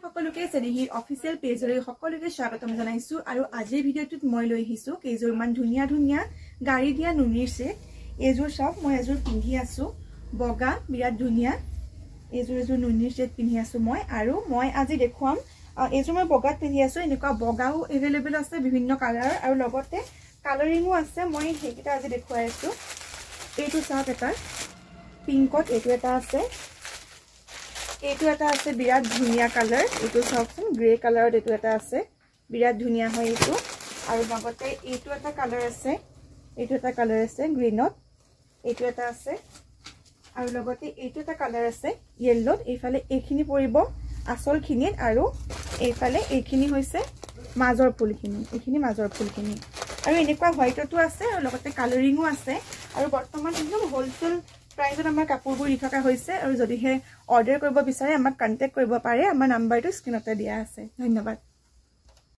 সকলোকে চেনেহিৰ অফিচিয়েল পেজলৈ সকলোকে স্বাগতম জনাইছো আৰু আজিৰ ভিডিঅ'টোত মই লৈ আহিছো কেইজোৰমান ধুনীয়া ধুনীয়া গাড়ী দিয়া নুনিৰ সেট এজোৰ সব মই এজোৰ পিন্ধি আছো বগা বিৰাট ধুনীয়া এজোৰ নুনিৰ সেট পিন্ধি আছো মই আৰু মই আজি দেখুৱাম এজোৰ মই বগাত পিন্ধি আছো এনেকুৱা বগাও এভেইলেবল আছে বিভিন্ন কালাৰ আৰু লগতে কালাৰিংও আছে মই হেকিটা আজি দেখুৱাই আছো এইটো সব এটা পিংকত এইটো এটা আছে এইটো এটা আছে বিৰাট ধুনীয়া কালাৰ এইটো সবচোন গ্ৰে কালাৰত এইটো এটা আছে বিৰাট ধুনীয়া হয় এইটো আৰু লগতে এইটো এটা কালাৰ আছে এইটো এটা কালাৰ আছে গ্ৰীনত এইটো এটা আছে আৰু লগতে এইটো এটা কালাৰ আছে ইয়েলোত এইফালে এইখিনি পৰিব আসলখিনিত আৰু এইফালে এইখিনি হৈছে মাজৰ ফুলখিনি এইখিনি মাজৰ ফুলখিনি আৰু এনেকুৱা হোৱাইটটো আছে আৰু লগতে কালাৰিংও আছে আৰু বৰ্তমান একদম হোলসেল প্ৰাইজত আমাৰ কাপোৰবোৰ দি থকা হৈছে আৰু যদিহে অৰ্ডাৰ কৰিব বিচাৰে আমাক কন্টাক্ট কৰিব পাৰে আমাৰ নাম্বাৰটো স্ক্ৰিনতে দিয়া আছে ধন্যবাদ